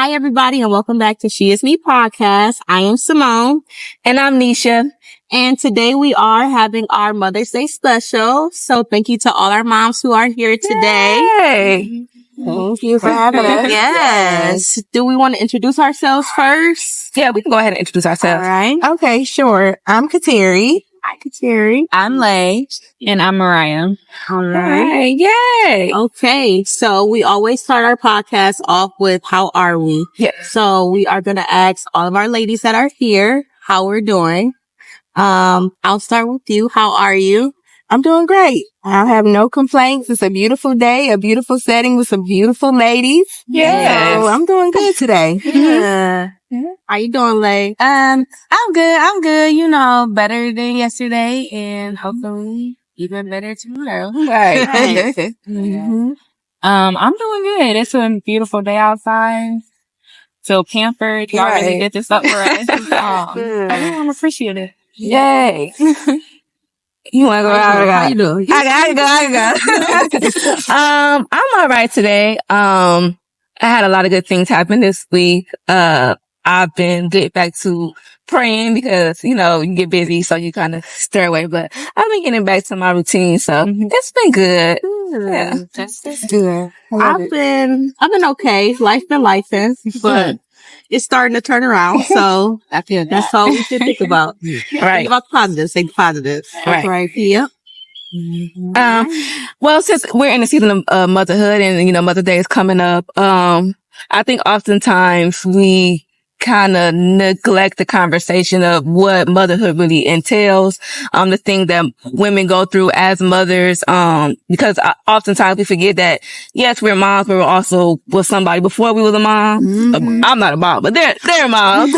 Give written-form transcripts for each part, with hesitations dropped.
Hi, everybody, and welcome back to She Is Me podcast. I am Simone. And I'm Nisha. And today we are having our Mother's Day special. So thank you to all our moms who are here today. Yay. Thank you for having us. Yes. Do we want to introduce ourselves first? Yeah, we can go ahead and introduce ourselves. All right. Okay, sure. I'm Kateri. Hi, Kateri. I'm Lay. And I'm Mariah. All right. Yay. Okay. So we always start our podcast off with how are we? Yes. So we are going to ask all of our ladies that are here how we're doing. I'll start with you. How are you? I'm doing great. I have no complaints. It's a beautiful day, a beautiful setting with some beautiful ladies. Yes. So I'm doing good today. Yeah. How you doing, Lay? I'm good. You know, better than yesterday and hopefully even better tomorrow. Right. Mm-hmm. I'm doing good. It's a beautiful day outside. Feel pampered. Y'all really Right. did this up for us. I'm appreciative. Yay. You want to go out? How you doing? I go. I'm all right today. I had a lot of good things happen this week. I've been getting back to praying because, you know, you get busy, so you kind of stir away, but I've been getting back to my routine, so it's been good. Yeah. That's good. I've been okay. Life been lifing, but it's starting to turn around. So I feel that's all we should think about. Right. Think about the positives. Say the positives. Right. Yep. Well, since we're in the season of motherhood and, you know, Mother's Day is coming up, I think oftentimes we kind of neglect the conversation of what motherhood really entails, the thing that women go through as mothers, because oftentimes we forget that, yes, we're moms, but we're also with somebody before we was a mom. I'm not a mom, but they're moms.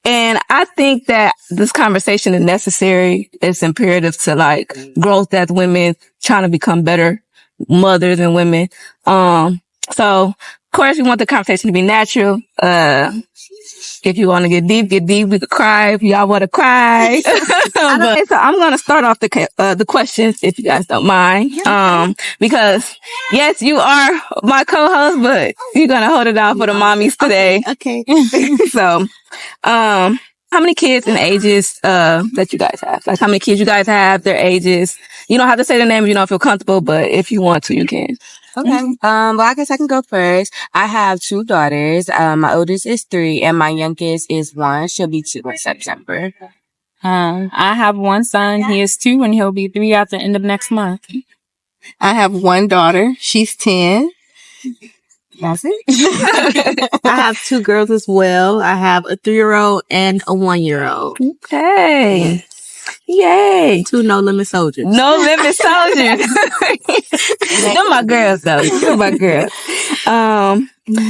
And I think that this conversation is necessary. It's imperative to like growth as women, trying to become better mothers and women. So of course we want the conversation to be natural. If you want to get deep. We could cry if y'all want to cry. But, so I'm going to start off the questions if you guys don't mind. Because yes, you are my co-host, but you're going to hold it down for the mommies today. Okay. So, how many kids and ages, that you guys have? Like how many kids you guys have, their ages? You don't have to say their name if you don't feel comfortable, but if you want to, you can. Okay. Well, I guess I can go first. I have 2 daughters. My oldest is 3 and my youngest is 1. She'll be 2 in September. I have 1 son. He is 2 and he'll be 3 at the end of next month. I have 1 daughter. She's 10. That's it. I have 2 girls as well. I have a 3-year-old and a 1-year-old. Okay. Yay. 2 no limit soldiers. No limit soldiers. They're my girls though. They're my girls.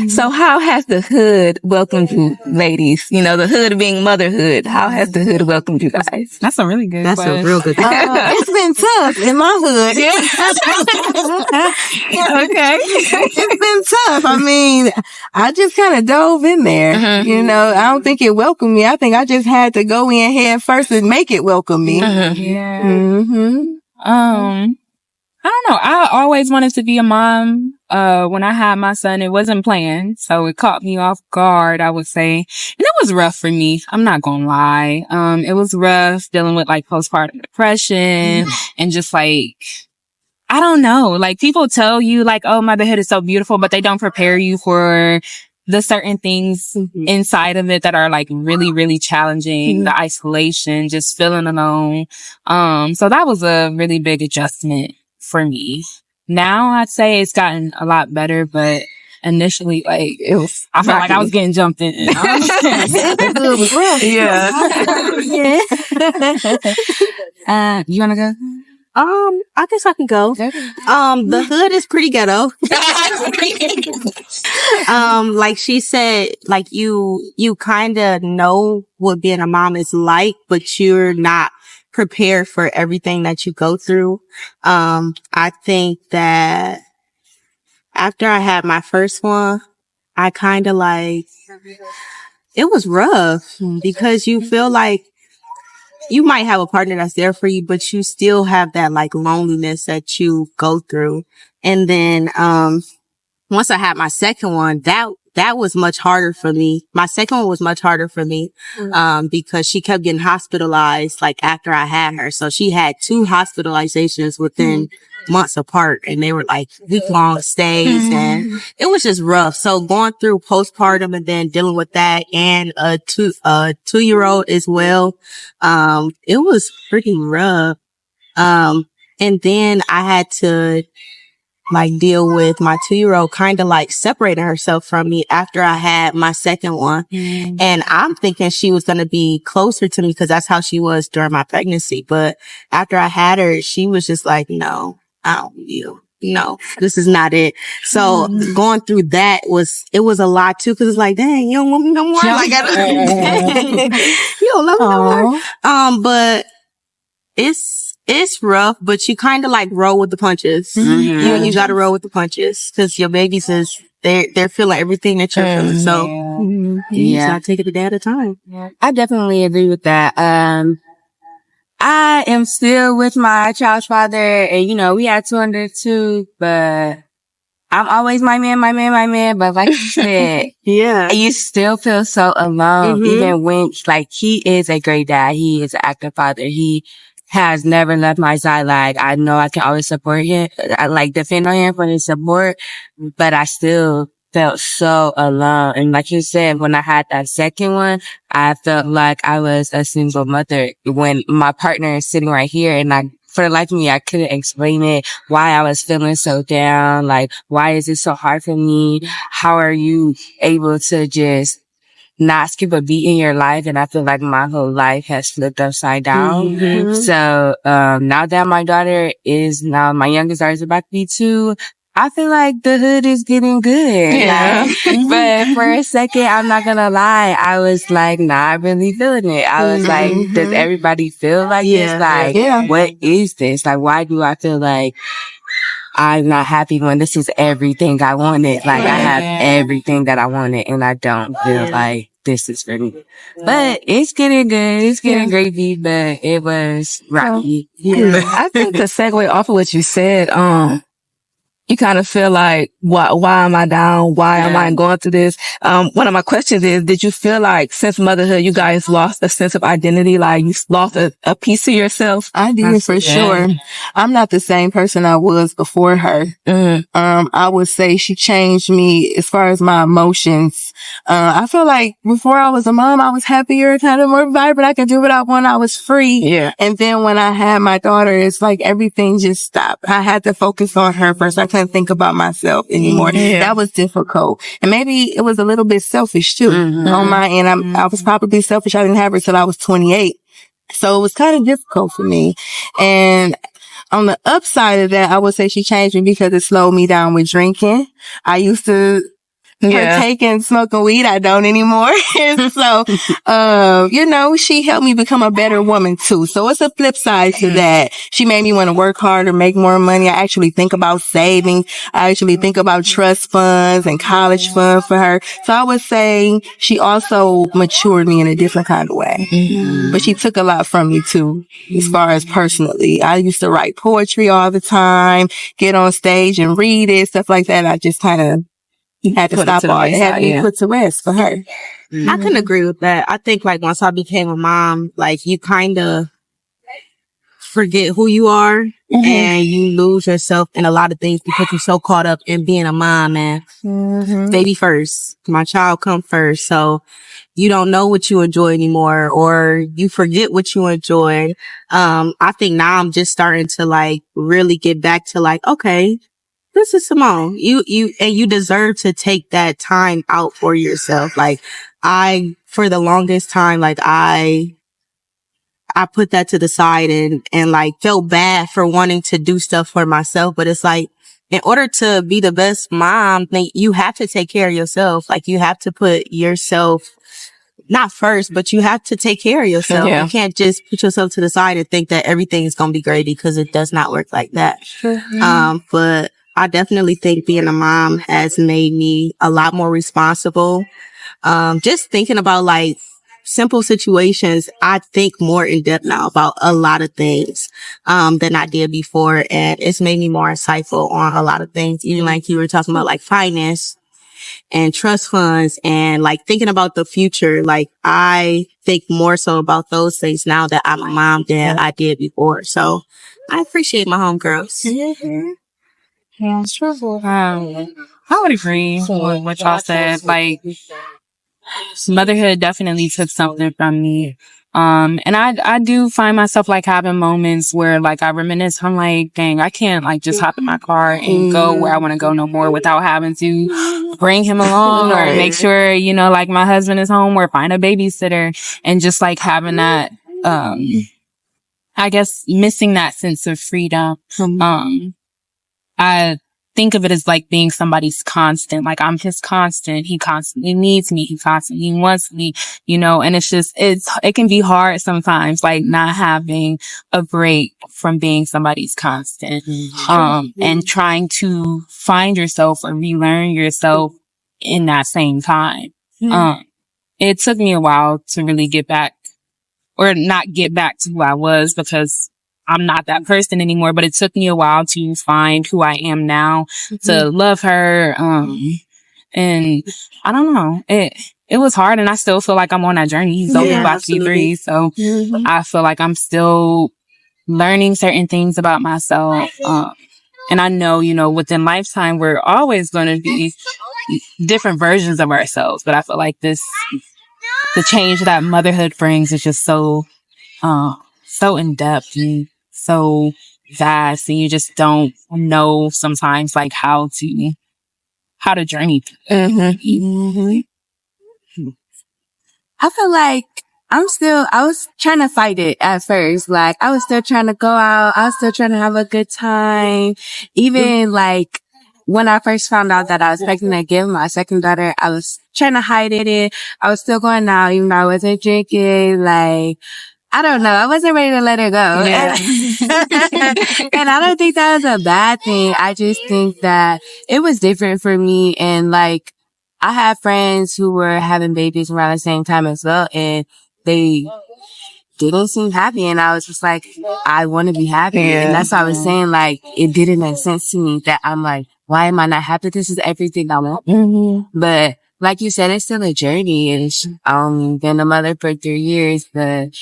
So how has the hood welcomed you, ladies? You know, the hood being motherhood. How has the hood welcomed you guys? That's a really good That's question. a real good thing. It's been tough in my hood. Okay. It's been tough. I mean, I just kind of dove in there. You know, I don't think it welcomed me. I think I just had to go in head first and make it welcome me. Yeah. Mm-hmm. I don't know. I always wanted to be a mom. When I had my son, it wasn't planned. So it caught me off guard, I would say. And it was rough for me. I'm not gonna lie. It was rough dealing with like postpartum depression and just like, I don't know. Like people tell you like, oh, motherhood is so beautiful, but they don't prepare you for the certain things inside of it that are like really, really challenging. The isolation, just feeling alone. So that was a really big adjustment for me. Now I'd say it's gotten a lot better, but initially, like, I felt like I was getting jumped in. Yeah. You wanna go? I guess I can go. The hood is pretty ghetto. Like she said, like you kind of know what being a mom is like, but you're not prepared for everything that you go through. I think that after I had my first one, I kind of like, it was rough because you feel like you might have a partner that's there for you, but you still have that like loneliness that you go through. And then, once I had my second one, that that was much harder for me. My second one was much harder for me, because she kept getting hospitalized, like, after I had her. So she had 2 hospitalizations within months apart, and they were like week-long stays, and it was just rough. So going through postpartum and then dealing with that and a 2-year-old as well, it was pretty rough. And then I had to like deal with my 2-year-old kind of like separating herself from me after I had my second one. And I'm thinking she was going to be closer to me because that's how she was during my pregnancy. But after I had her, she was just like, no, I don't need you. No, this is not it. So going through that it was a lot too, because it's like, dang, you don't want me no more. Like, you don't love me no more. But it's rough, but you kind of like roll with the punches. You gotta roll with the punches because your babies they're feeling everything that you're feeling. So you just gotta take it a day at a time. Yeah. I definitely agree with that. I am still with my child's father, and we had 2 under 2, but I'm always my man. But like you said, you still feel so alone, even when he is a great dad. He is an active father. He has never left my side. Like, I know I can always support him, I depend on him for his support, but I still felt so alone. And like you said, when I had that second one, I felt like I was a single mother when my partner is sitting right here, and for the life of me, I couldn't explain it, why I was feeling so down. Like, why is it so hard for me? How are you able to just not skip a beat in your life? And I feel like my whole life has flipped upside down. So, now that my my youngest daughter is about to be 2, I feel like the hood is getting good. Yeah. But for a second, I'm not gonna lie, I was like not really feeling it. I was like, does everybody feel like this? Like, what is this? Like, why do I feel like I'm not happy when this is everything I wanted? Like, I have everything that I wanted, and I don't feel like this is for me. But it's getting good. It's getting gravy, but it was rocky. I think to segue off of what you said, you kind of feel like, why am I down? Why am I going through this? One of my questions is, did you feel like since motherhood, you guys lost a sense of identity? Like, you lost a piece of yourself? I did for sure. I'm not the same person I was before her. I would say she changed me as far as my emotions. I feel like before I was a mom, I was happier, kind of more vibrant. I could do what I want. I was free. Yeah. And then when I had my daughter, it's like everything just stopped. I had to focus on her first. I couldn't think about myself anymore. That was difficult. And maybe it was a little bit selfish too. On my end, I was probably selfish. I didn't have her till I was 28. So it was kind of difficult for me. And on the upside of that, I would say she changed me because it slowed me down with drinking. I used to partake in smoking weed. I don't anymore. So, she helped me become a better woman too. So it's a flip side to that. She made me want to work harder, make more money. I actually think about saving. I actually think about trust funds and college funds for her. So I would say she also matured me in a different kind of way. But she took a lot from me too, as far as personally. I used to write poetry all the time, get on stage and read it, stuff like that. I just kind of had to stop all. It had to be put to rest for her. I can agree with that. I think like once I became a mom, like you kind of forget who you are and you lose yourself in a lot of things because you're so caught up in being a mom and baby first. My child come first. So you don't know what you enjoy anymore or you forget what you enjoy. I think now I'm just starting to like really get back to like, okay, this is Simone. You deserve to take that time out for yourself. Like for the longest time, like I put that to the side and like felt bad for wanting to do stuff for myself. But it's like, in order to be the best mom, you have to take care of yourself. Like you have to put yourself not first, but you have to take care of yourself. You can't just put yourself to the side and think that everything is going to be great because it does not work like that. But I definitely think being a mom has made me a lot more responsible. Just thinking about like simple situations, I think more in depth now about a lot of things, than I did before. And it's made me more insightful on a lot of things. Even like you were talking about like finance. and trust funds and like thinking about the future. Like I think more so about those things now that I'm a mom than I did before. So I appreciate my homegirls. Yeah, it's true. I would agree with what y'all said. Like, motherhood definitely took something from me. And I do find myself like having moments where like I reminisce. I'm like, dang, I can't like just hop in my car and go where I want to go no more without having to bring him along or make sure, you know, like my husband is home or find a babysitter and just like having that, I guess missing that sense of freedom. I think of it as like being somebody's constant. Like I'm his constant. He constantly needs me. He constantly wants me, you know, and it's just, it can be hard sometimes, like not having a break from being somebody's constant, and trying to find yourself or relearn yourself in that same time. It took me a while to really get back or not get back to who I was because I'm not that person anymore, but it took me a while to find who I am now, to love her. And I don't know, it was hard and I still feel like I'm on that journey. He's only about to be 3. So I feel like I'm still learning certain things about myself. And I know, you know, within lifetime, we're always going to be different versions of ourselves. But I feel like the change that motherhood brings is just so in depth and so vast, and you just don't know sometimes like how to journey through. I feel like I was trying to fight it at first. Like I was still trying to go out. I was still trying to have a good time. Even like when I first found out that I was pregnant to give my second daughter, I was trying to hide it. I was still going out even though I wasn't drinking. Like, I don't know. I wasn't ready to let her go. Yeah. And I don't think that was a bad thing. I just think that it was different for me. And like, I had friends who were having babies around the same time as well. And they didn't seem happy. And I was just like, I want to be happy. Yeah. And that's why I was saying like, it didn't make sense to me that I'm like, why am I not happy? This is everything I want. But like you said, it's still a journey. And I've been a mother for 3 years, but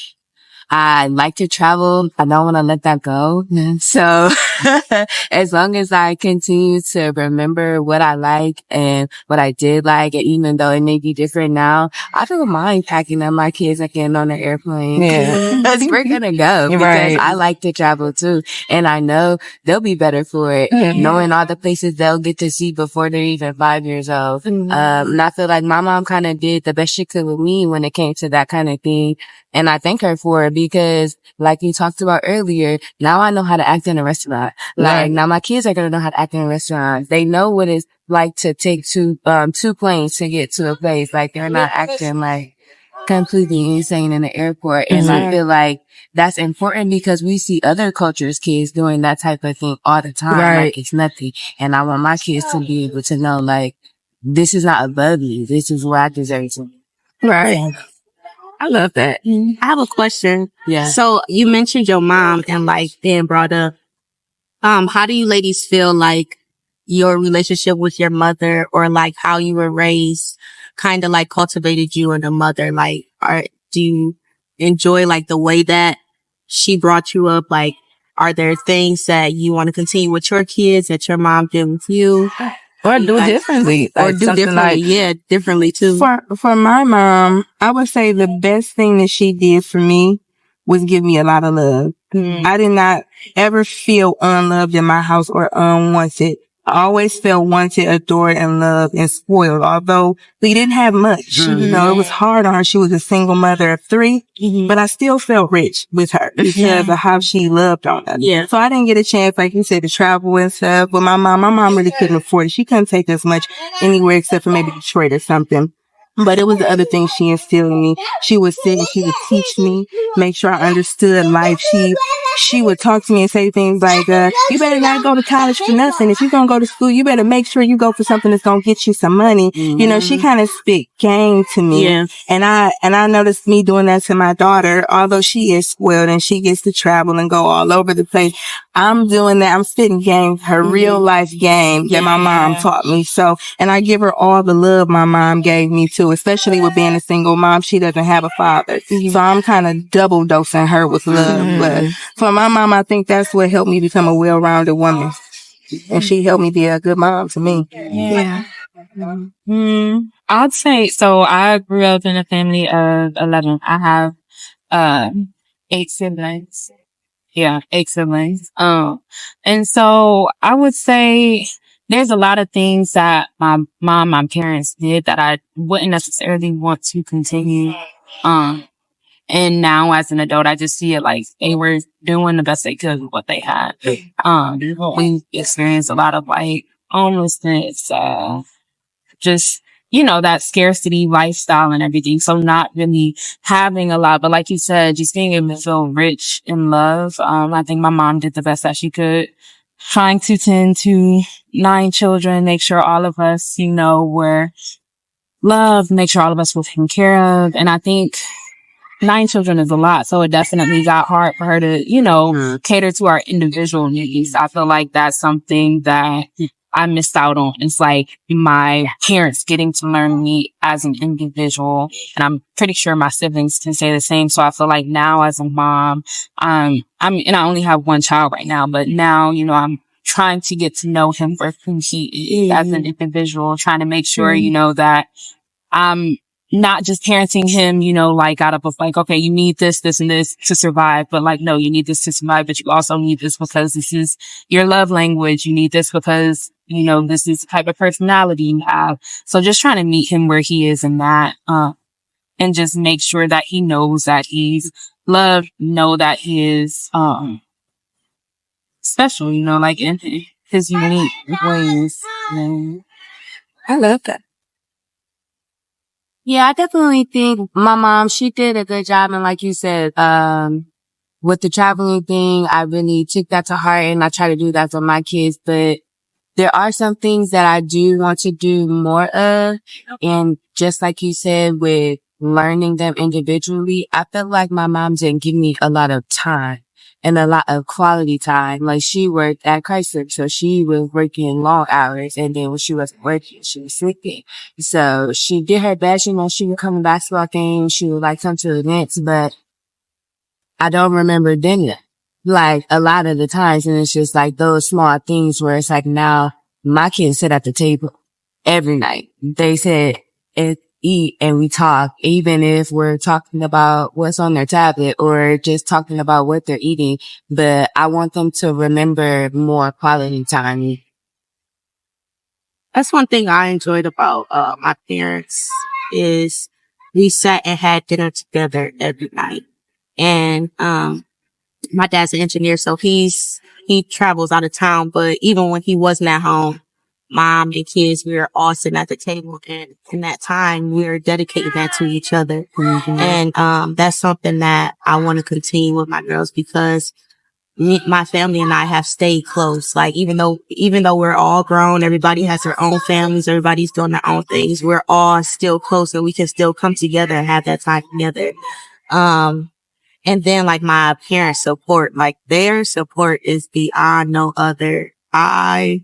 I like to travel. I don't want to let that go. So as long as I continue to remember what I like and what I did like, and even though it may be different now, I don't mind packing up my kids and getting on an airplane. Because we're going to go because I like to travel too. And I know they'll be better for it, knowing all the places they'll get to see before they're even 5 years old. And I feel like my mom kind of did the best she could with me when it came to that kind of thing. And I thank her for it because like you talked about earlier, now I know how to act in a restaurant. Like now my kids are going to know how to act in a restaurant. They know what it's like to take two planes to get to a place. Like they're not acting like completely insane in the airport. And I feel like that's important because we see other cultures' kids doing that type of thing all the time. Like it's nothing. And I want my kids to be able to know like, this is not above me. This is where I deserve to be. I love that. I have a question. Yeah. So you mentioned your mom and like being brought up. How do you ladies feel like your relationship with your mother or like how you were raised kind of like cultivated you and a mother? Like, do you enjoy like the way that she brought you up? Like, are there things that you want to continue with your kids that your mom did with you? Or do it differently. Or do differently. Differently too. For my mom, I would say the best thing that she did for me was give me a lot of love. I did not ever feel unloved in my house or unwanted. I always felt wanted, adored, and loved and spoiled, although we didn't have much. You know, it was hard on her. She was a single mother of 3, but I still felt rich with her because of how she loved on us. So I didn't get a chance, like you said, to travel and stuff with my mom really couldn't afford it. She couldn't take us much anywhere except for maybe Detroit or something. But it was the other thing she instilled in me. She would sit and she would teach me, make sure I understood life. She she would talk to me and say things like, you better not go to college for nothing. If you're going to go to school, you better make sure you go for something that's going to get you some money. You know, she kind of spit game to me. Yeah. And I noticed me doing that to my daughter, although she is spoiled and she gets to travel and go all over the place. I'm doing that. I'm spitting game, her real life game that my mom taught me. So, and I give her all the love my mom gave me too, especially with being a single mom. She doesn't have a father. So I'm kind of double dosing her with love. But for my mom, I think that's what helped me become a well-rounded woman. And she helped me be a good mom to me. Yeah. I'd say, so I grew up in a family of 11. I have, 8 siblings. Yeah, 8 siblings. And so I would say there's a lot of things that my parents did that I wouldn't necessarily want to continue. And now as an adult, I just see it like they were doing the best they could with what they had. We experienced a lot of like homelessness, just, you know, that scarcity lifestyle and everything. So not really having a lot, but like you said, just being able to feel rich in love. I think my mom did the best that she could, trying to tend to 9 children, make sure all of us, you know, were loved, make sure all of us were taken care of. And I think 9 children is a lot. So it definitely got hard for her to, you know, cater to our individual needs. I feel like that's something that I missed out on. It's like my parents getting to learn me as an individual. And I'm pretty sure my siblings can say the same. So I feel like now as a mom, and I only have one child right now, but now, you know, I'm trying to get to know him for who he is as an individual, trying to make sure, you know, that I'm not just parenting him, you know, like out of like, okay, you need this, this, and this to survive. But like, no, you need this to survive, but you also need this because this is your love language. You need this because, you know, this is the type of personality you have. So just trying to meet him where he is in that, and just make sure that he knows that he's loved, know that he is, special, you know, like in his unique ways. I love that. Yeah, I definitely think my mom, she did a good job. And like you said, with the traveling thing, I really took that to heart and I try to do that for my kids. But there are some things that I do want to do more of. And just like you said, with learning them individually, I felt like my mom didn't give me a lot of time and a lot of quality time. Like she worked at Chrysler, so she was working long hours. And then when she wasn't working, she was sleeping. So she did her best, you know, she would come to basketball games, she would like come to events, but I don't remember dinner like a lot of the times. And it's just like those small things where it's like now my kids sit at the table every night. They sit and eat and we talk, even if we're talking about what's on their tablet or just talking about what they're eating. But I want them to remember more quality time. That's one thing I enjoyed about my parents is we sat and had dinner together every night. And my dad's an engineer, so he travels out of town, but even when he wasn't at home, mom and kids, we were all sitting at the table, and in that time we were dedicating that to each other. And that's something that I want to continue with my girls because my family and I have stayed close. Like even though we're all grown, everybody has their own families, everybody's doing their own things, we're all still close and we can still come together and have that time together. And then like my parents' support, like their support is beyond no other. I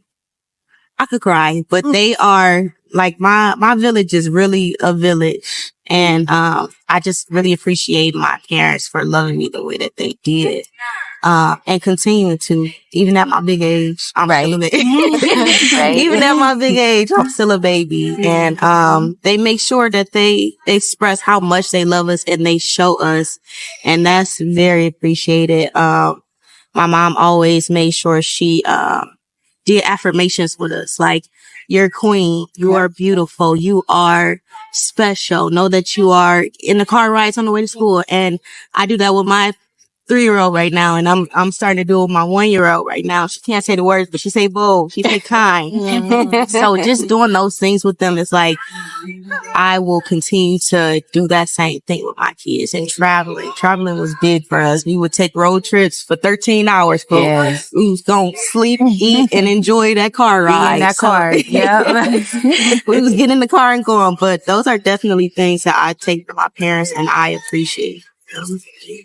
could cry, but they are like my village is really a village. And, I just really appreciate my parents for loving me the way that they did. And continuing to, even at my big age, I'm still a baby. Even at my big age, I'm still a baby. And, they make sure that they express how much they love us and they show us. And that's very appreciated. My mom always made sure she, did affirmations with us. Like, you're queen. You are beautiful. You are special. Know that you are in the car rides on the way to school. And I do that with my 3-year-old right now, and I'm starting to do it with my 1-year-old right now. She can't say the words, but she say bold, she say kind. So just doing those things with them is like, I will continue to do that same thing with my kids. And traveling was big for us. We would take road trips for 13 hours. Yes. We was gonna sleep, eat, and enjoy that car ride. In that car. Yeah. We was getting in the car and going. But those are definitely things that I take from my parents and I appreciate.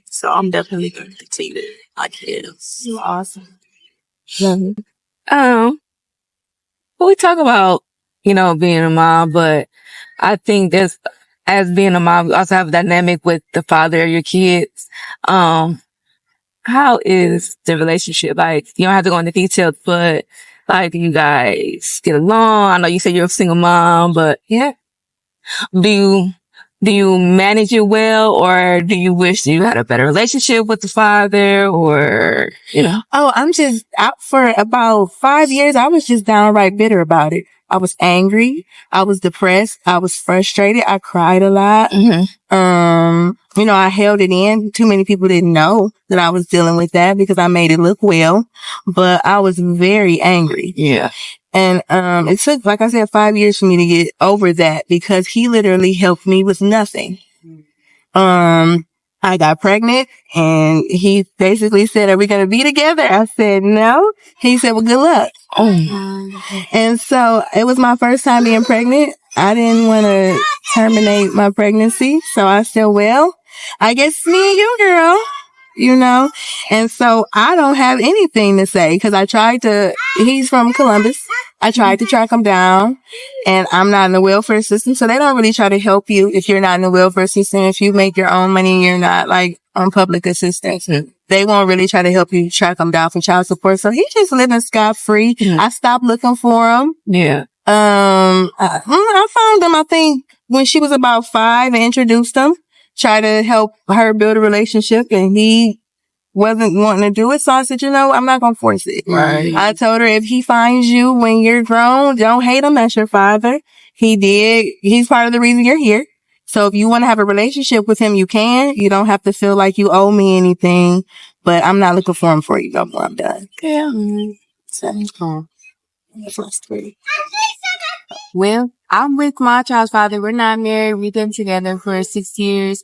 So I'm definitely going to continue to like kids. Awesome. Um, we talk about, being a mom, but I think as being a mom, we also have a dynamic with the father of your kids. How is the relationship? Like, you don't have to go into details, but like, do you guys get along? I know you said you're a single mom, but yeah. Do you manage it well, or do you wish you had a better relationship with the father, or, Oh, I'm just out for about 5 years. I was just downright bitter about it. I was angry. I was depressed. I was frustrated. I cried a lot. I held it in. Too many people didn't know that I was dealing with that because I made it look well, but I was very angry. Yeah. And, it took, like I said, 5 years for me to get over that because he literally helped me with nothing. I got pregnant and he basically said, "Are we going to be together?" I said, "No." He said, "Well, good luck." And so it was my first time being pregnant. I didn't want to terminate my pregnancy. So I said, "Well, I guess me and you, girl." And so I don't have anything to say because he's from Columbus. I tried to track him down and I'm not in the welfare system. So they don't really try to help you if you're not in the welfare system. If you make your own money, you're not like on public assistance. They won't really try to help you track him down for child support. So he's just living scot free. I stopped looking for him. Yeah. I found him, I think, when she was about 5 and introduced him. Try to help her build a relationship, and he wasn't wanting to do it. So I said, I'm not going to force it. Right. I told her, if he finds you when you're grown, don't hate him. That's your father. He did. He's part of the reason you're here. So if you want to have a relationship with him, you can. You don't have to feel like you owe me anything, but I'm not looking for him for you no more. I'm done. Yeah. That's my story. Well, I'm with my child's father. We're not married. We've been together for 6 years.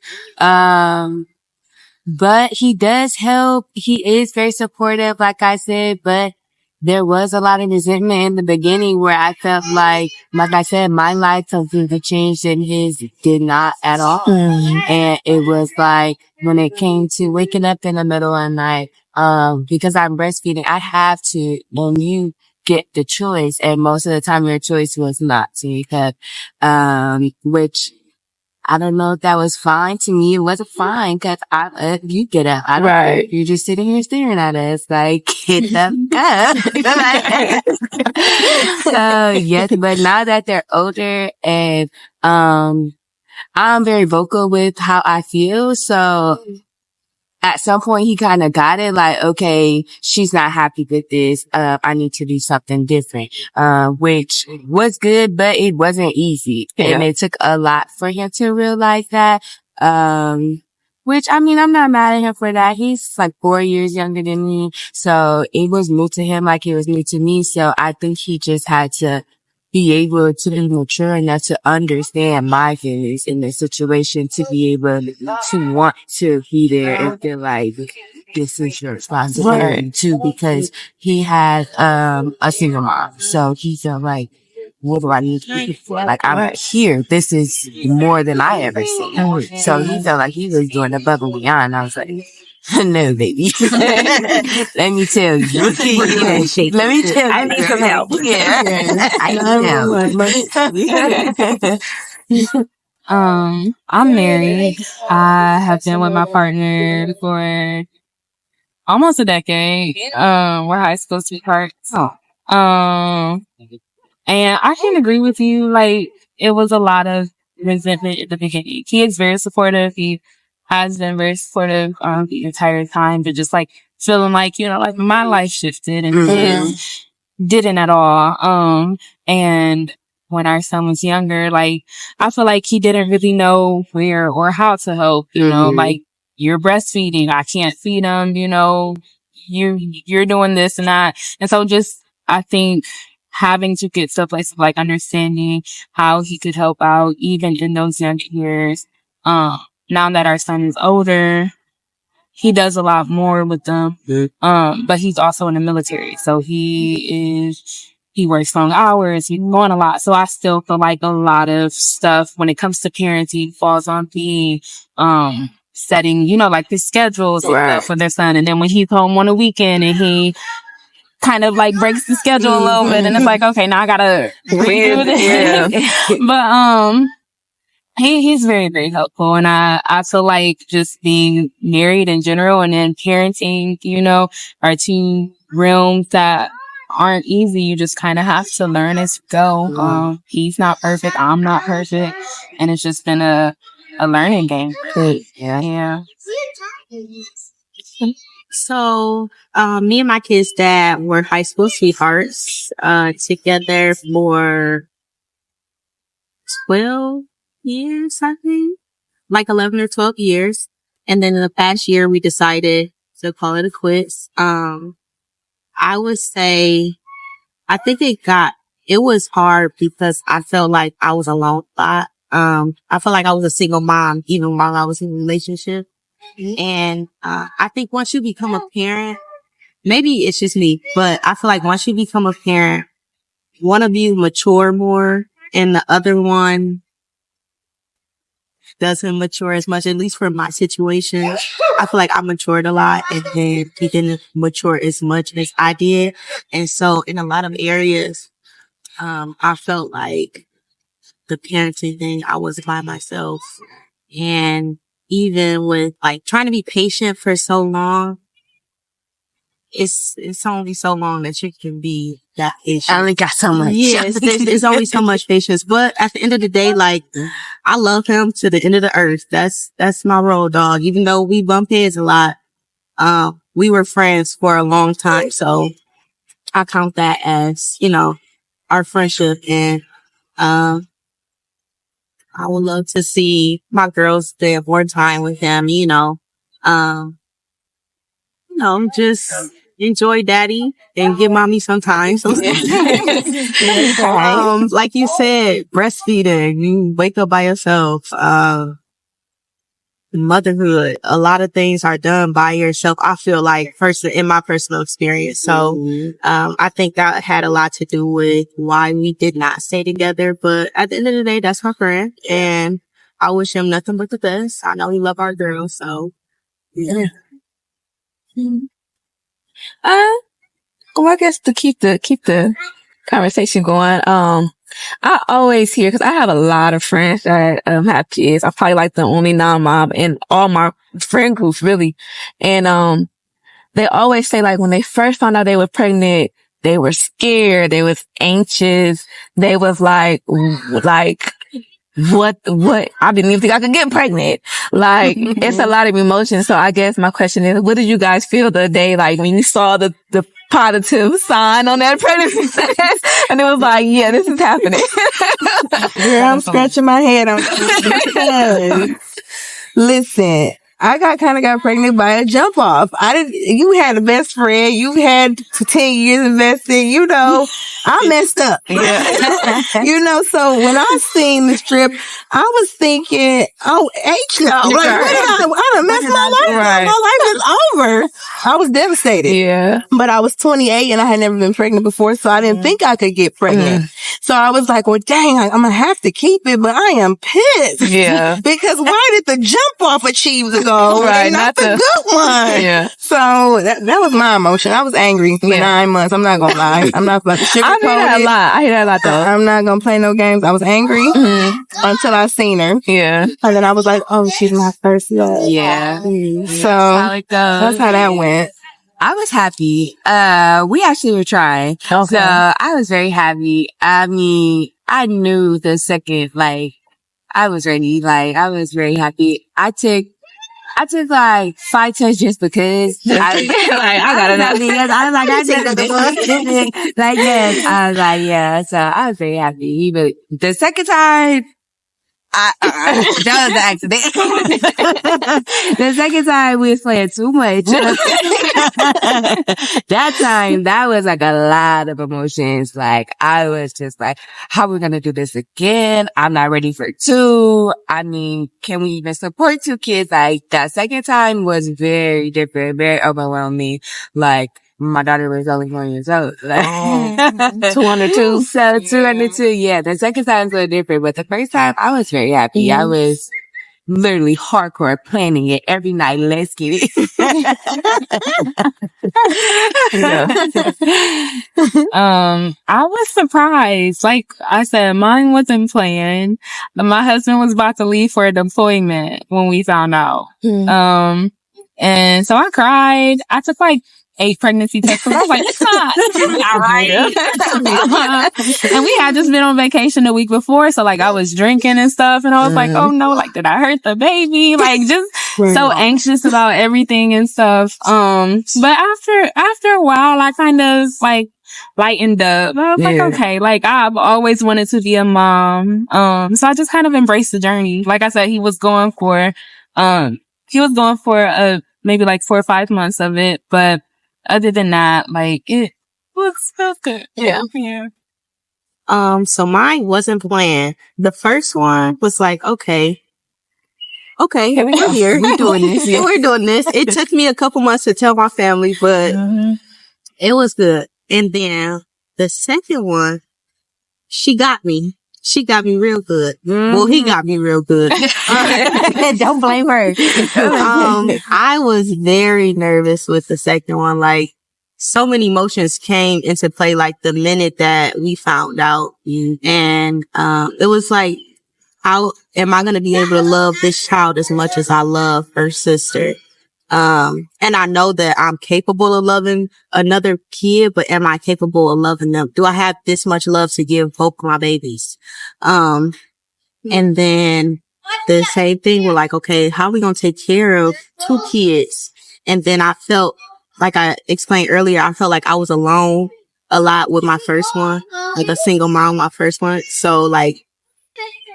But he does help. He is very supportive, like I said, but there was a lot of resentment in the beginning where I felt like I said, my life completely changed and his did not at all. And it was like when it came to waking up in the middle of the night, because I'm breastfeeding, I have to, when you get the choice, and most of the time your choice was not to wake up, which I don't know if that was fine. To me, it wasn't fine because you get up. I don't care. You're just sitting here staring at us like, get up, So, yes, but now that they're older and, I'm very vocal with how I feel. So at some point he kind of got it, like, okay, she's not happy with this. I need to do something different, which was good, but it wasn't easy. Yeah. And it took a lot for him to realize that. Which, I mean, I'm not mad at him for that. He's like 4 years younger than me. So it was new to him like it was new to me. So I think he just had to be able to be mature enough to understand my feelings in the situation, to be able to want to be there and feel like this is your responsibility too, because he had a single mom. So he felt like, what do I need to do for? Like, I'm here. This is more than I ever seen. So he felt like he was doing above and beyond. I was like, no, baby. Let me tell you. Let me tell you. I need some help. Yeah. I know. I'm married. I have been with my partner for almost a decade. We're high school sweethearts. And I can agree with you. Like, it was a lot of resentment at the beginning. He is very supportive. He has been very supportive the entire time, but just like feeling like, like my life shifted and his didn't at all. And when our son was younger, like, I feel like he didn't really know where or how to help, like, you're breastfeeding. I can't feed him, you're doing this and that. And so just, I think having to get to a place of like understanding how he could help out even in those young years. Now that our son is older, he does a lot more with them. But he's also in the military. So he works long hours. He's going a lot. So I still feel like a lot of stuff when it comes to parenting falls on me, setting, like the schedules and stuff for their son. And then when he's home on a weekend and he kind of like breaks the schedule a little bit and it's like, okay, now I gotta redo this. But, he's very, very helpful. And I feel like just being married in general and then parenting, are two realms that aren't easy. You just kind of have to learn as you go. He's not perfect. I'm not perfect. And it's just been a learning game. Yeah. So, me and my kid's dad were high school sweethearts, together for 12 years, I think. Like 11 or 12 years. And then in the past year, we decided to call it a quits. I would say, I think it was hard because I felt like I was alone a lot. I felt like I was a single mom even while I was in a relationship. And, I think once you become a parent, maybe it's just me, but I feel like once you become a parent, one of you mature more and the other one doesn't mature as much, at least for my situation. I feel like I matured a lot and then he didn't mature as much as I did. And so in a lot of areas, I felt like the parenting thing, I was by myself. And even with like trying to be patient for so long, it's only so long that you can be that patient. I only got so much. Yes, there's only so much patience. But at the end of the day, like, I love him to the end of the earth. That's my road dog. Even though we bump heads a lot, we were friends for a long time. So I count that as, our friendship. And, I would love to see my girls spend more time with him, just enjoy daddy and give mommy some time. Like you said, breastfeeding, you wake up by yourself, motherhood, a lot of things are done by yourself. I feel like in my personal experience. So, I think that had a lot to do with why we did not stay together. But at the end of the day, that's my friend and I wish him nothing but the best. I know he love our girls. So, yeah. Well, I guess to keep the conversation going, I always hear, cause I have a lot of friends that, have kids. I'm probably like the only non-mom in all my friend groups, really. And, they always say like when they first found out they were pregnant, they were scared, they was anxious, they was like, what, I didn't even think I could get pregnant. Like, it's a lot of emotions. So I guess my question is, what did you guys feel the day, like, when you saw the positive sign on that pregnancy test? And it was like, yeah, this is happening. Girl, I'm scratching my head on Listen, I got pregnant by a jump off. You had a best friend. You had 10 years invested. I messed up. Yeah. So when I seen the strip, I was thinking, oh, H no. Like, I done messed my life up. Right. My life is over. I was devastated. Yeah. But I was 28 and I had never been pregnant before, so I didn't think I could get pregnant. So I was like, well, dang, I'm gonna have to keep it, but I am pissed. Yeah. Because why did the jump off achieve the goal and not the good one? Yeah. So that was my emotion. I was angry for 9 months. I'm not gonna lie. I'm not about to sugarcoat I hear that a lot though. I'm not gonna play no games. I was angry until I seen her. Yeah. And then I was like, oh, she's my first love. Yeah. So How it goes. that's how that went. I was happy. We actually were trying. Okay. So I was very happy. I mean, I knew the second, I was ready. I was very happy. I took like 5 tests just because I gotta know. I was like, I take the yes. I was like, yeah. So I was very happy. But the second time, That was the accident. The second time we was playing too much. That time, that was like a lot of emotions. Like, I was just like, how are we going to do this again? I'm not ready for 2. I mean, can we even support 2 kids? Like, that second time was very different, very overwhelming. Like, my daughter was only 1 year old. Like, 202. So 202, yeah. The second time's a little different, but the first time I was very happy. I was literally hardcore planning it every night. Let's get it. I was surprised. Like I said, mine wasn't planned. My husband was about to leave for a deployment when we found out. And so I cried. I took like 8 pregnancy tests. I was like, it's not right. And we had just been on vacation the week before. So like I was drinking and stuff. And I was like, oh no, like did I hurt the baby? Like just so anxious about everything and stuff. But after a while, I kind of like lightened up. I was like, okay, like I've always wanted to be a mom. So I just kind of embraced the journey. Like I said, he was going for maybe like 4 or 5 months of it. But other than that, like it felt good. Yeah. So mine wasn't planned. The first one was like, okay, we're here. We're doing this. We're doing this. It took me a couple months to tell my family, but it was good. And then the second one, she got me. She got me real good. Well, he got me real good. Don't blame her. I was very nervous with the second one. Like, so many emotions came into play, like the minute that we found out. And, it was like, how am I going to be able to love this child as much as I love her sister? And I know that I'm capable of loving another kid, but am I capable of loving them? Do I have this much love to give both of my babies? And then the same thing, we're like, okay, how are we going to take care of 2 kids? And then I felt, like I explained earlier, I felt like I was alone a lot with my first one, like a single mom, my first one. So like,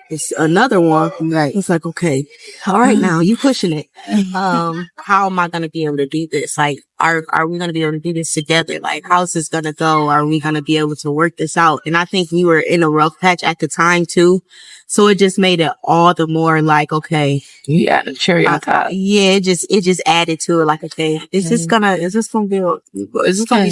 it's another one. Right. It's like, okay, all right, now you pushing it. How am I going to be able to do this? Like, are we going to be able to do this together? Like, how's this going to go? Are we going to be able to work this out? And I think we were in a rough patch at the time too. So it just made it all the more like, okay. Yeah, the cherry on top. Yeah, it just added to it. Like, okay, is this gonna be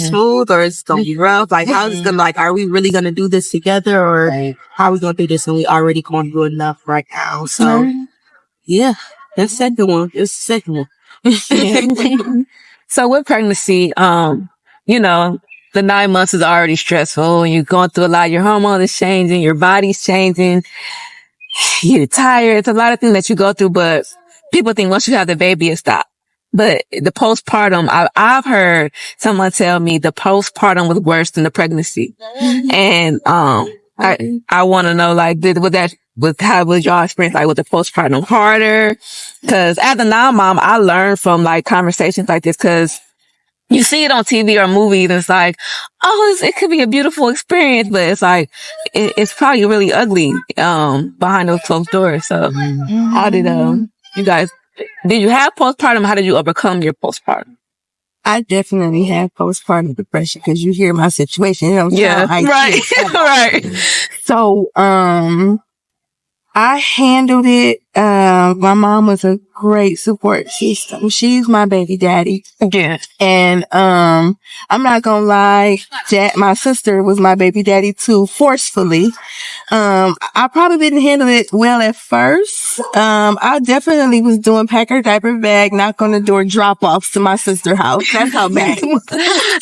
smooth or is it gonna be rough? Like, how is it gonna, like, are we really gonna do this together or how are we gonna do this? And we already going through enough right now. So yeah, that's the second one. It's the second one. So with pregnancy, you know, the 9 months is already stressful and you're going through a lot. Your hormones is changing, your body's changing, you're tired. It's a lot of things that you go through, but people think once you have the baby, it stops. But the postpartum, I've heard someone tell me the postpartum was worse than the pregnancy. And, I want to know, like, how was y'all experience, like, with the postpartum harder? Cause as a non-mom, I learned from, like, conversations like this, cause you see it on TV or movies and it's like, oh, it could be a beautiful experience, but it's like, it's probably really ugly, behind those closed doors. So how did, did you have postpartum? How did you overcome your postpartum? I definitely have postpartum depression because you hear my situation. You know, right. Right. So, I handled it. My mom was a great support system. She's my baby daddy. Yeah. And, I'm not gonna lie, my sister was my baby daddy too, forcefully. I probably didn't handle it well at first. I definitely was doing pack her diaper bag, knock on the door, drop offs to my sister's house. That's how bad it was.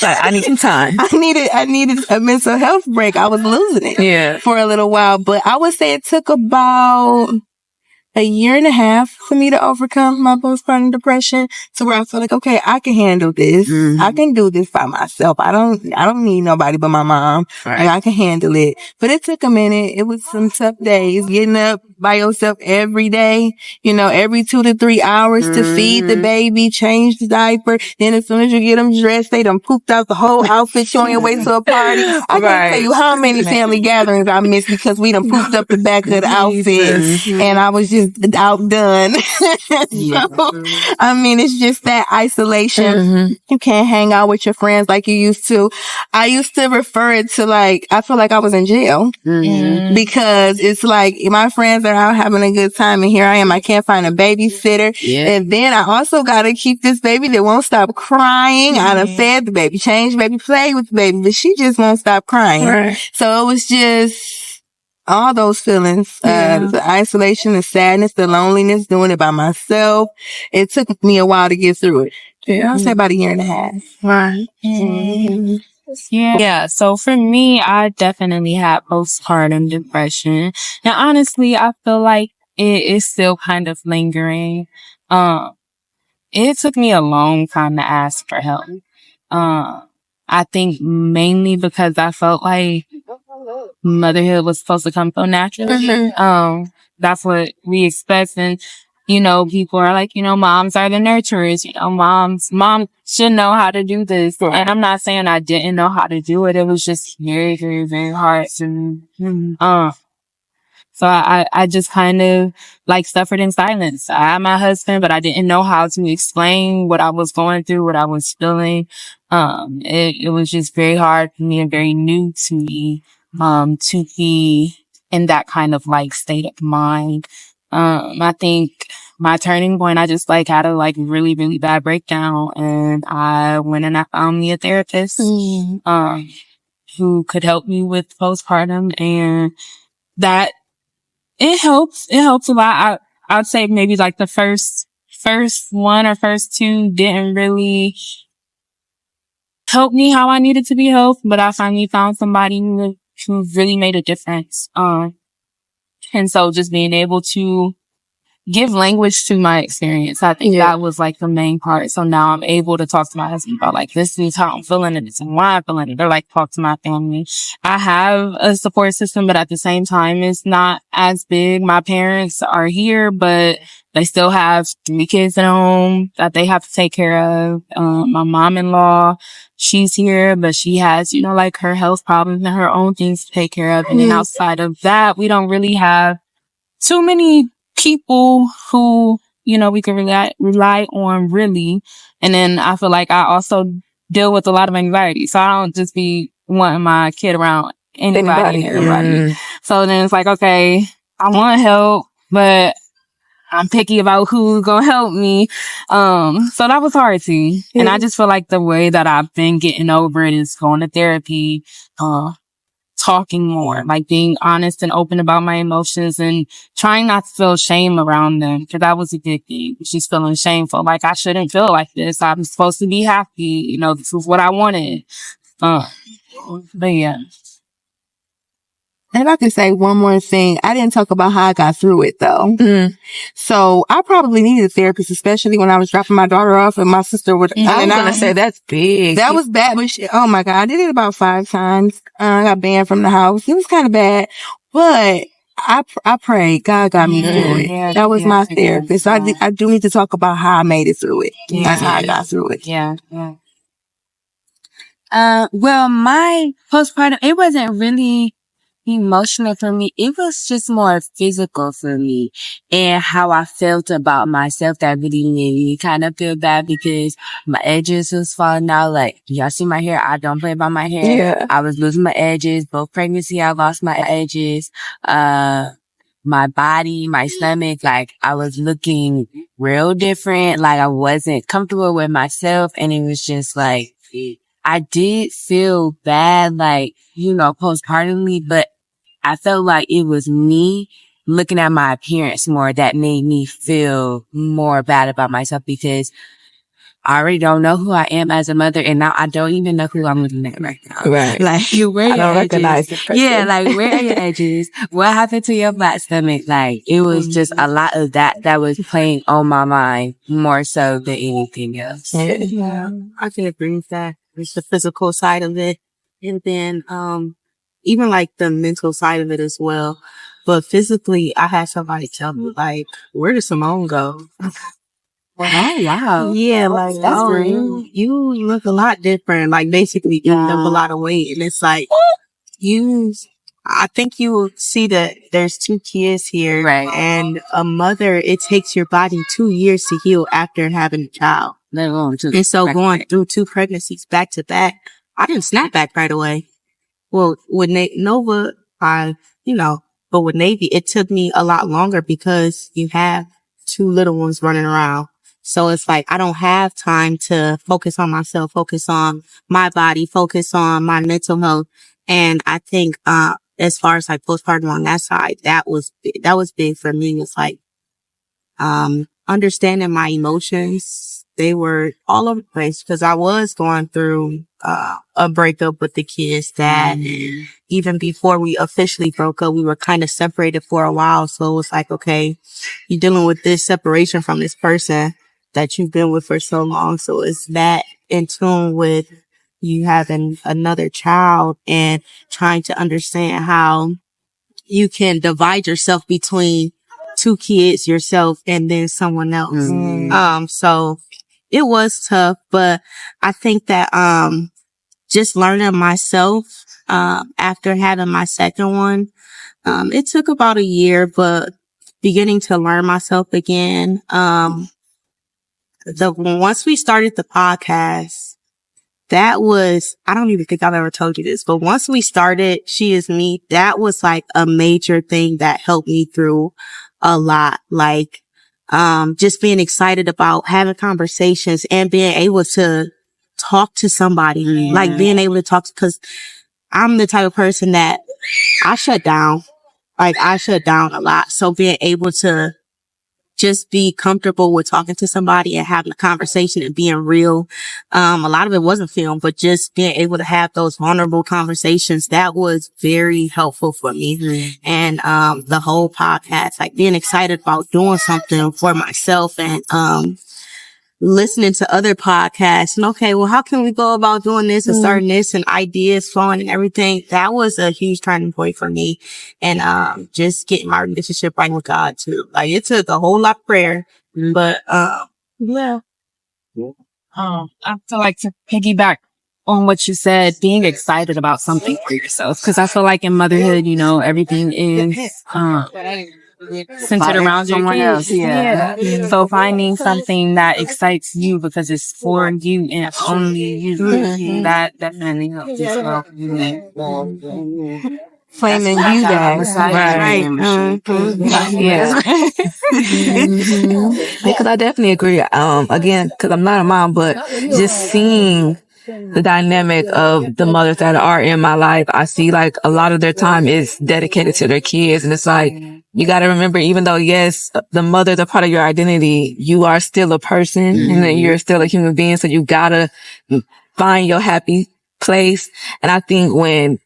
Like, I need some time. I needed a mental health break. I was losing it for a little while, but I would say it took about a year and a half for me to overcome my postpartum depression, to where I feel like, okay, I can handle this. I can do this by myself. I don't need nobody but my mom. Like, I can handle it. But it took a minute. It was some tough days, getting up by yourself every day, every 2 to 3 hours to feed the baby, change the diaper. Then as soon as you get them dressed, they done pooped out the whole outfit. You on your way to a party. I can't tell you how many family gatherings I missed because we done pooped up the back of the outfit, and I was just outdone. I mean, it's just that isolation. You can't hang out with your friends like you used to. I used to refer it to, like, I feel like I was in jail because it's like my friends are out having a good time, and here I am. I can't find a babysitter. And then I also got to keep this baby that won't stop crying. I done fed the baby, changed the baby, played with the baby, but she just won't stop crying. So it was just all those feelings, the isolation, the sadness, the loneliness, doing it by myself. It took me a while to get through it. I'll say about a year and a half. Yeah. So for me, I definitely had postpartum depression. And honestly, I feel like it is still kind of lingering. It took me a long time to ask for help. I think mainly because I felt like motherhood was supposed to come so naturally. That's what we expect. And, people are like, moms are the nurturers, mom should know how to do this. And I'm not saying I didn't know how to do it. It was just very, very, very hard to, so I just kind of like suffered in silence. I had my husband, but I didn't know how to explain what I was going through, what I was feeling. It was just very hard for me and very new to me, to be in that kind of like state of mind. I think my turning point, I just like had a like really, really bad breakdown, and I went and I found me a therapist, who could help me with postpartum, and that it helps. It helps a lot. I'd say maybe like the first one or first two didn't really help me how I needed to be helped, but I finally found somebody who really made a difference. And so just being able to give language to my experience, I think that was like the main part. So now I'm able to talk to my husband about like, this is how I'm feeling it, this is why I'm feeling it, or like talk to my family. I have a support system, but at the same time, it's not as big. My parents are here, but they still have 3 kids at home that they have to take care of. My mom-in-law, she's here, but she has, like her health problems and her own things to take care of. And then outside of that, we don't really have too many people who, we can rely on really. And then I feel like I also deal with a lot of anxiety. So I don't just be wanting my kid around anybody and everybody. So then it's like, okay, I want help, but I'm picky about who's gonna help me. So that was hard too. And I just feel like the way that I've been getting over it is going to therapy, talking more, like being honest and open about my emotions and trying not to feel shame around them. Cause that was a big thing. Just feeling shameful. Like I shouldn't feel like this. I'm supposed to be happy. This is what I wanted. But yeah. And if I could say one more thing, I didn't talk about how I got through it though. So I probably needed a therapist, especially when I was dropping my daughter off and my sister would. I was gonna say that's big. That was bad, but oh my God, I did it about 5 times. I got banned from the house. It was kind of bad, but I prayed. God got me through it. Yeah, that was my therapist. I do need to talk about how I made it through it. That's how I got through it. Yeah. Well, my postpartum, it wasn't really emotional for me. It was just more physical for me, and how I felt about myself that really made me kind of feel bad because my edges was falling out. Like, y'all see my hair? I don't play about my hair. Yeah. I was losing my edges. Both pregnancy, I lost my edges. My body, my stomach, like I was looking real different. Like I wasn't comfortable with myself, and it was just like, I did feel bad, like, postpartumly, but I felt like it was me looking at my appearance more that made me feel more bad about myself because I already don't know who I am as a mother, and now I don't even know who I'm looking at right now. Right. Like, where I your don't edges? recognize the person. Yeah, like, where are your edges? What happened to your flat stomach? Like, it was just a lot of that was playing on my mind more so than anything else. Yeah, I can agree with that. It's the physical side of it, and then even like the mental side of it as well. But physically, I had somebody tell me like, "Where did Simone go?" Oh, wow. Yeah, like, That's oh, real. you look a lot different. Like, basically, you up a lot of weight, and it's like you. I think you will see that there's 2 kids here, Right. and a mother. It takes your body 2 years to heal after having a child. Let alone two. And so going through 2 pregnancies back to back, I didn't snap back right away. Well, with Nova, but with Navy, it took me a lot longer because you have 2 little ones running around. So it's like, I don't have time to focus on myself, focus on my body, focus on my mental health. And I think, as far as like postpartum on that side, that was big for me. It's like, understanding my emotions. They were all over the place because I was going through a breakup with the kids' dad. And even before we officially broke up, we were kind of separated for a while. So it was like, okay, you're dealing with this separation from this person that you've been with for so long. So it's that in tune with you having another child and trying to understand how you can divide yourself between 2 kids, yourself, and then someone else. So it was tough, but I think that, just learning myself, after having my second one, it took about a year, but beginning to learn myself again. Once we started the podcast, that was, I don't even think I've ever told you this, but once we started She Is Me, that was like a major thing that helped me through a lot. Like, just being excited about having conversations and being able to talk to somebody, like being able to talk, cause I'm the type of person that I shut down. Like, I shut down a lot. So being able to just be comfortable with talking to somebody and having a conversation and being real. A lot of it wasn't filmed, but just being able to have those vulnerable conversations, that was very helpful for me. And, the whole podcast, like being excited about doing something for myself and, listening to other podcasts and okay, well, how can we go about doing this and starting this and ideas flowing and everything? That was a huge turning point for me. And, just getting my relationship right with God too. Like it took a whole lot of prayer, but, yeah. I feel like to piggyback on what you said, being excited about something for yourself. Cause I feel like in motherhood, everything is, centered around someone else. Yeah. So finding something that excites you because it's for you and only you, that definitely helps as well. Claiming you guys. Right. Yeah. Because I definitely agree. Again, because I'm not a mom, but just seeing the dynamic of the mothers that are in my life, I see like a lot of their time is dedicated to their kids. And it's like, you got to remember, even though, yes, the mother's a part of your identity, you are still a person and then you're still a human being. So you got to find your happy place. And I think when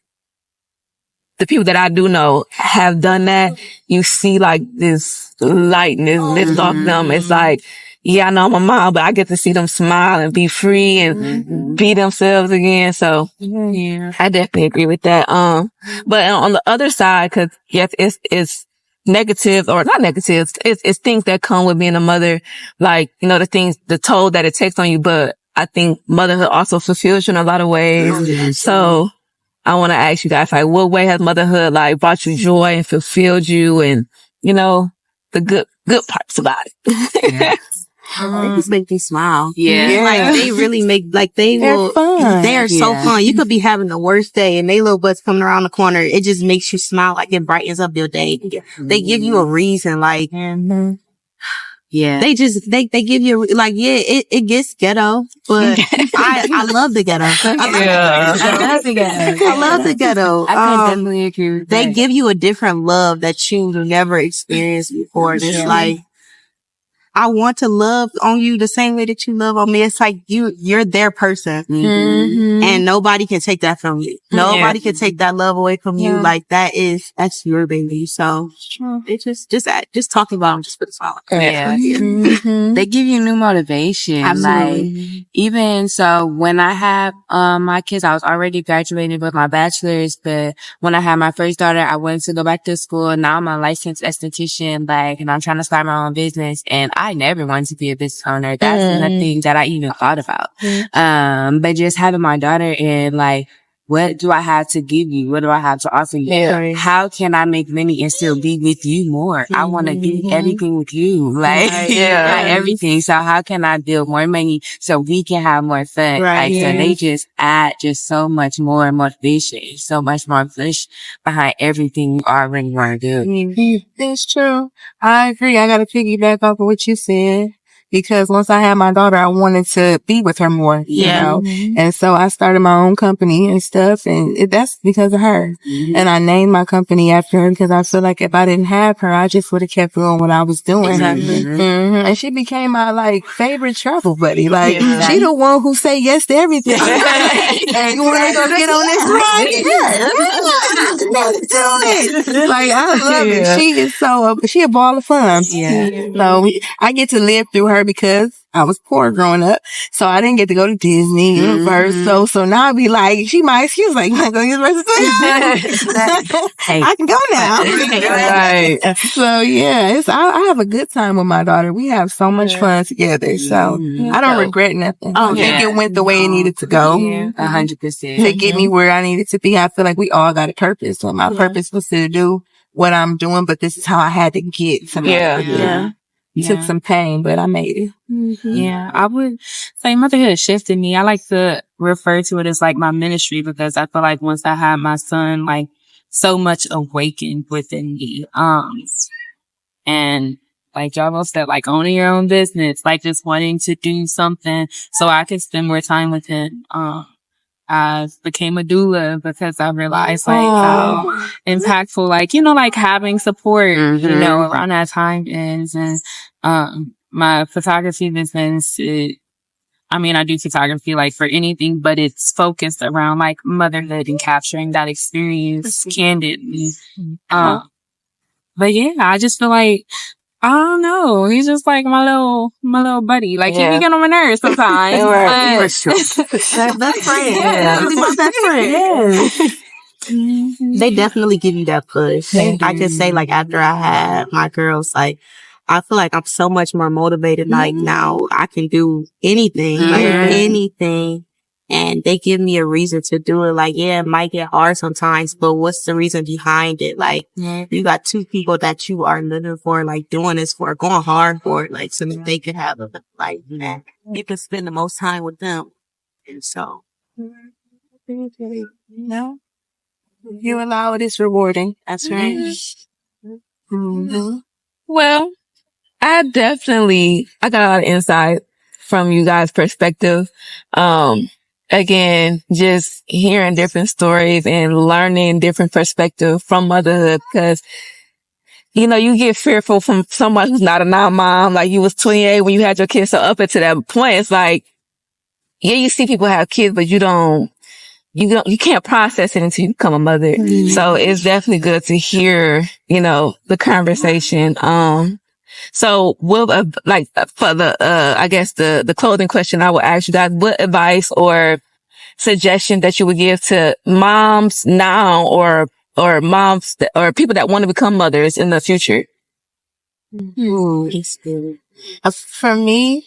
the people that I do know have done that, you see like this lightness lift off them. It's like, yeah, I know I'm a mom, but I get to see them smile and be free and be themselves again. So I definitely agree with that. But on the other side, cause yes, it's negative or not negative. It's things that come with being a mother, like, the toll that it takes on you. But I think motherhood also fulfills you in a lot of ways. So I want to ask you guys, like, what way has motherhood, like, brought you joy and fulfilled you and, the good parts about it? They just make me smile. Yeah. Like, they really make, like, they're fun. They are so fun. You could be having the worst day and they little butts coming around the corner. It just makes you smile. Like, it brightens up your day. They give you a reason. Like, yeah. they give you, like, it gets ghetto, but I love the ghetto. I love the ghetto. I love the ghetto. I can definitely agree with that. They give you a different love that you never experienced before. It's like, I want to love on you the same way that you love on me. It's like you're their person. Mm-hmm. And nobody can take that from you. Nobody can take that love away from you. Like that's your baby. So it just talking about them just put a smile. Yeah. They give you new motivation. Absolutely. Like, even so, when I had my kids, I was already graduating with my bachelor's, but when I had my first daughter, I wanted to go back to school, and now I'm a licensed esthetician, like, and I'm trying to start my own business, and I never wanted to be a business owner. That's nothing that I even thought about. But just having my daughter and, like, what do I have to give you? What do I have to offer you? Yeah. How can I make money and still be with you more? I want to do everything with you. Like, like everything. So how can I build more money so we can have more fun? Like, so they just add just so much more motivation, so much more push behind everything you already want to do. It's true. I agree. I got to piggyback off of what you said. Because once I had my daughter, I wanted to be with her more, you know? And so I started my own company and stuff, and that's because of her. And I named my company after her because I feel like if I didn't have her, I just would have kept doing what I was doing. And she became my, like, favorite travel buddy. Like, she the one who say yes to everything. And you want to go get on this ride? Do it. Like, I love it. She is she a ball of fun. So I get to live through her because I was poor growing up. So I didn't get to go to Disney, Universal. So now I be like, she my excuse, like, you want to go to Universal? I can go now. Right. So yeah, I have a good time with my daughter. We have so much fun together. So I don't regret nothing. I think it went the way it needed to go. 100%. To get me where I needed to be. I feel like we all got a purpose. So my purpose was to do what I'm doing, but this is how I had to get to my Took some pain, but I made it. Yeah, I would say motherhood shifted me. I like to refer to it as like my ministry because I feel like once I had my son, like so much awakened within me. And like y'all both said, like owning your own business, like just wanting to do something so I could spend more time with him. I became a doula because I realized like how impactful, like, you know, like having support, you know, around that time is. And, my photography business, I do photography like for anything, but it's focused around like motherhood and capturing that experience candidly. But yeah, I just feel like, I don't know. He's just like my little buddy. Like, he can get on my nerves sometimes. Best friend. Really my best friend. They definitely give you that push. I just say, like, after I had my girls, like, I feel like I'm so much more motivated. Like, now I can do anything, like anything. And they give me a reason to do it. Like, yeah, it might get hard sometimes, but what's the reason behind it? Like, you got two people that you are living for, like, doing this for, going hard for it, like, so that they could have, like, man, you can spend the most time with them. And so, no, you allow it, it's rewarding. That's right. Well, I got a lot of insight from you guys' perspective. Again, just hearing different stories and learning different perspective from motherhood because, you know, you get fearful from someone who's not a non-mom. Like, you was 28 when you had your kids. So up until that point, it's like, yeah, you see people have kids, but you can't process it until you become a mother. So it's definitely good to hear, you know, the conversation. So for the, I guess the clothing question, I will ask you guys, what advice or suggestion that you would give to moms now or moms or people that want to become mothers in the future? It's good. For me,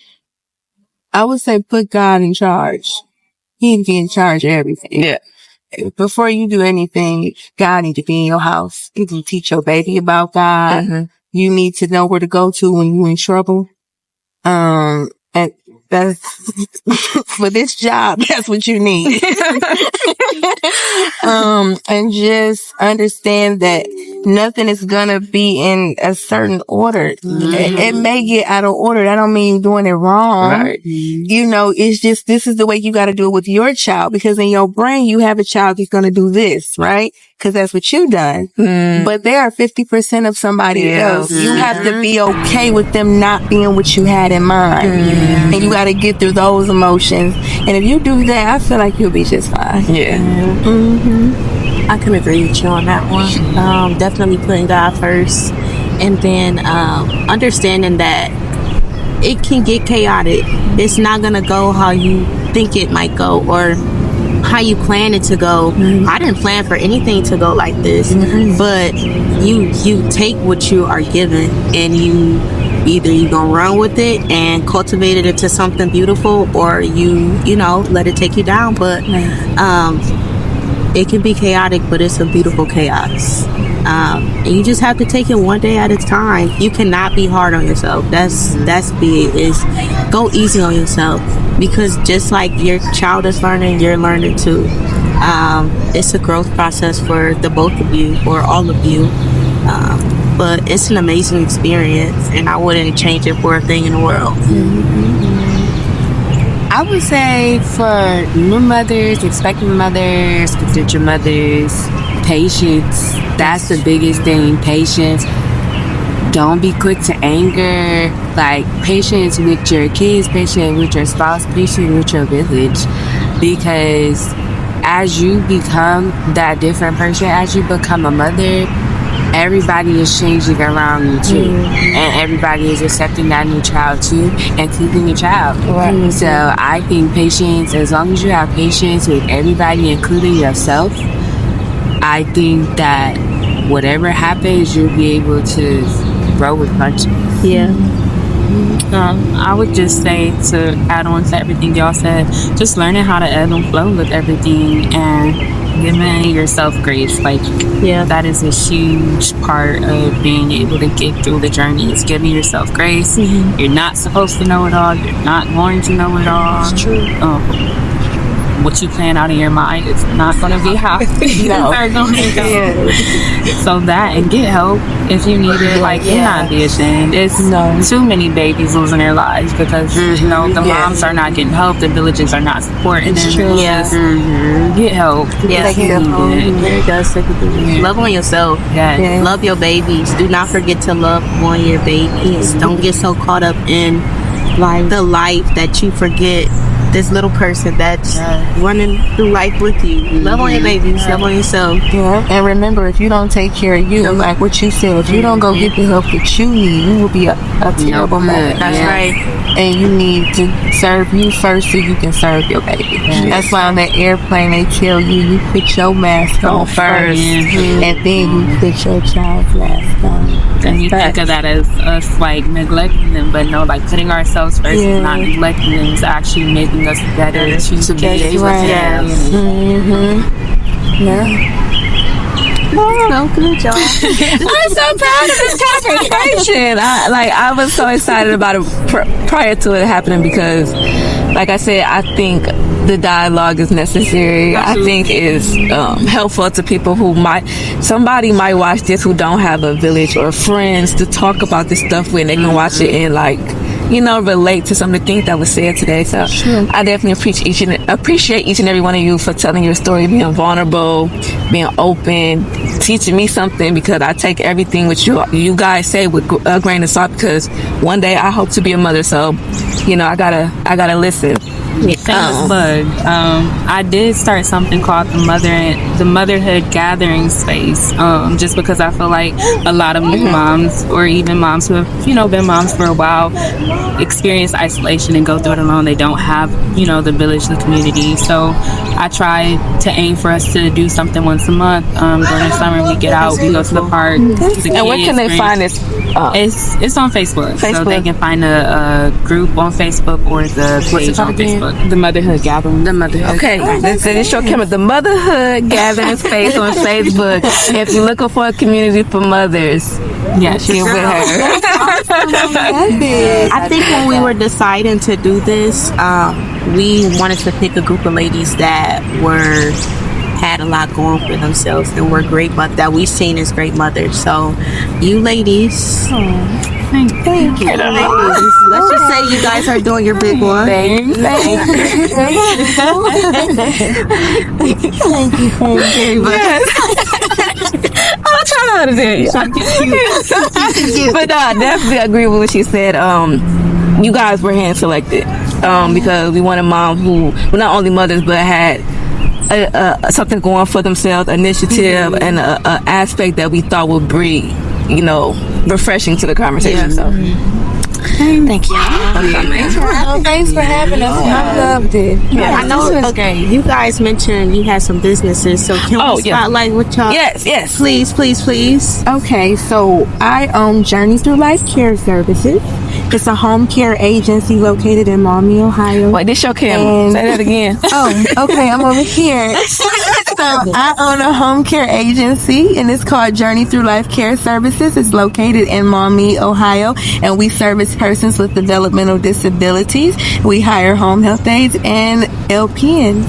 I would say put God in charge. He needs to be in charge of everything. Yeah. Before you do anything, God needs to be in your house. You can teach your baby about God. You need to know where to go to when you're in trouble. And that's, for this job, that's what you need. And just understand that nothing is gonna be in a certain order. It may get out of order. That don't mean you're doing it wrong. Right. You know, it's just, this is the way you got to do it with your child, because in your brain, you have a child that's going to do this, right? Because that's what you done. But they are 50% of somebody else. You have to be okay with them not being what you had in mind. And you got to get through those emotions. And if you do that, I feel like you'll be just fine. I can agree with you on that one. Definitely putting God first, and then understanding that it can get chaotic. It's not gonna go how you think it might go or how you plan it to go. I didn't plan for anything to go like this, but you take what you are given, and you gonna run with it and cultivate it into something beautiful, or you know, let it take you down. But it can be chaotic, but it's a beautiful chaos. And you just have to take it one day at a time. You cannot be hard on yourself. That's big. Is go easy on yourself, because just like your child is learning, you're learning too. It's a growth process for the both of you, or all of you. But it's an amazing experience, and I wouldn't change it for a thing in the world. I would say for new mothers, expecting mothers, potential mothers, patience. That's the biggest thing. Patience. Don't be quick to anger. Like, patience with your kids, patience with your spouse, patience with your village. Because as you become that different person, as you become a mother, everybody is changing around you too, and everybody is accepting that new child too, including your child. So I think patience, as long as you have patience with everybody, including yourself, I think that whatever happens, you'll be able to grow with punches. I would just say, to add on to everything y'all said, just learning how to ebb and flow with everything, and giving yourself grace. Like, that is a huge part of being able to get through the journey, is giving yourself grace. You're not supposed to know it all. You're not going to know it all. It's true. What you plan out in your mind is not going to be how things are going to go. So that, and get help if you need it. Like, do not be ashamed. It's too many babies losing their lives because you know the moms are not getting help, the villages are not supporting them. Get help. Love on yourself. Love your babies. Do not forget to love on your babies. Don't get so caught up in the life that you forget this little person that's running through life with you. Love on your babies. Love on yourself. And remember, if you don't take care of you, like what you said, if you don't go get the help that you need, you will be a terrible mother. That's right. And you need to serve you first so you can serve your baby. That's why on that airplane they tell you put your mask on first, and then you put your child's mask on. And you think of that as us like neglecting them, but no, like putting ourselves first is not neglecting them. It's actually making us better to be able to. So good, y'all. I'm so proud of this conversation. I was so excited about it prior to it happening, because, like I said, I think the dialogue is necessary. Absolutely. I think is helpful to people who somebody might watch this who don't have a village or friends to talk about this stuff with. They can watch it and relate to some of the things that was said today. So I definitely appreciate each and every one of you for telling your story, being vulnerable, being open, teaching me something, because I take everything which you guys say with a grain of salt, because one day I hope to be a mother. So, I gotta listen. I did start something called the Motherhood Gathering Space, just because I feel like a lot of new moms, or even moms who have been moms for a while, experience isolation and go through it alone. They don't have the village, the community. So I try to aim for us to do something once a month. During the summer we get out, we go to the park. And where can they find this? It's on Facebook, so they can find a group on Facebook, or the page on Facebook. The Motherhood Gathering. Okay, this show came with the Motherhood Gathering Space on Facebook. If you're looking for a community for mothers, she's with her. I think when we were deciding to do this, we wanted to pick a group of ladies that were had a lot going for themselves and were great, but that we've seen as great mothers. So, you ladies, Thank you. ladies, let's just say you guys are doing your big one. Thank you very much. I'm trying to understand you. But definitely agree with what she said. You guys were hand selected because we wanted moms who were not only mothers but had something going for themselves, initiative, and a aspect that we thought would bring, refreshing to the conversation. So. Thank you. Thanks for having us. I loved it. Yeah, I know. Okay, you guys mentioned you had some businesses, so can we spotlight what y'all? Yes. Please. Okay, so I own Journey Through Life Care Services. It's a home care agency located in Maumee, Ohio. Wait, this your camera. Say that again. Oh, okay, I'm over here. So I own a home care agency, and it's called Journey Through Life Care Services. It's located in Maumee, Ohio, and we service persons with developmental disabilities. We hire home health aides and LPNs.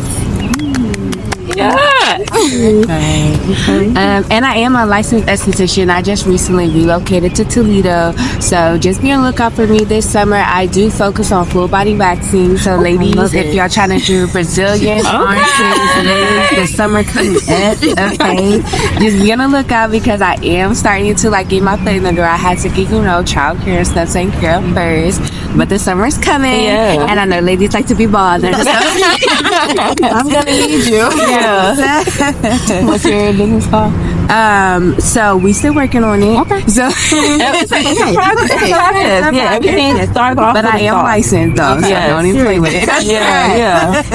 And I am a licensed esthetician. I just recently relocated to Toledo, so just be on the lookout for me this summer. I do focus on full body waxing, so ladies, if y'all trying to do Brazilian arms, the summer coming up, okay, just be on the lookout because I am starting to get my foot in the door. I had to get childcare and stuff taken care of first, but the summer's coming, and I know ladies like to be bothered. So I'm gonna need you. What's your business called? So we still working on it. Okay. So everything starts off. But I am licensed though, so don't even play with it.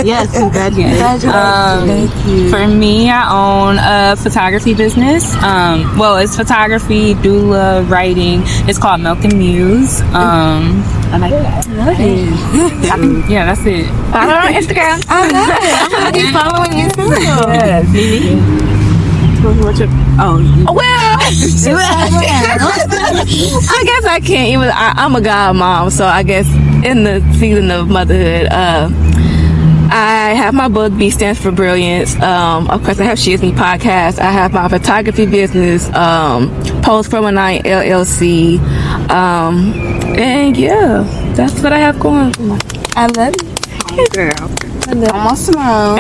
Yes, congratulations. Thank you. For me, I own a photography business. It's photography, doula, writing. It's called Milk and Muse. I like that. Yeah, that's it. Follow her on Instagram. I love it. I'm gonna be following you too. Yes. I guess I can't even. I'm a godmom, so I guess in the season of motherhood, I have my book, B Stands for Brilliance. Of course, I have She Is Me podcast. I have my photography business, Postpartum LLC. And that's what I have going on. I love it. Girl. Almost tomorrow.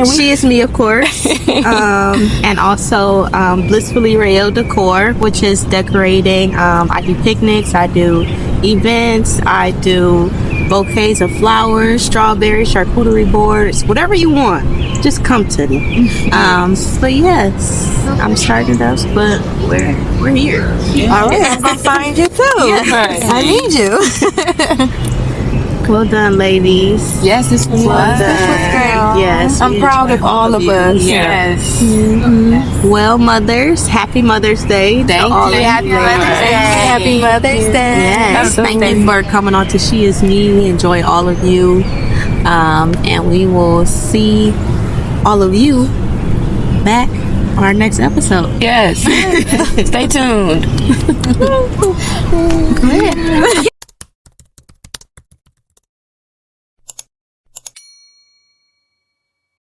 She Is Me, of course. And also Blissfully Rayo Decor, which is decorating. I do picnics, I do events, I do bouquets of flowers, strawberries, charcuterie boards, whatever you want. Just come to me. But yes, I'm starting us, but we're here. All right, I'm gonna find you too. I need you. Well done, ladies. Yes, this was Well done. Yes, I'm proud of all of us. Yes. Well, mothers, happy Mother's Day. Thank you. Happy Mother's Day. Happy Mother's Day. Yes, thank you for coming on to She Is Me. We enjoy all of you. And we will see all of you back on our next episode. Yes. Stay tuned.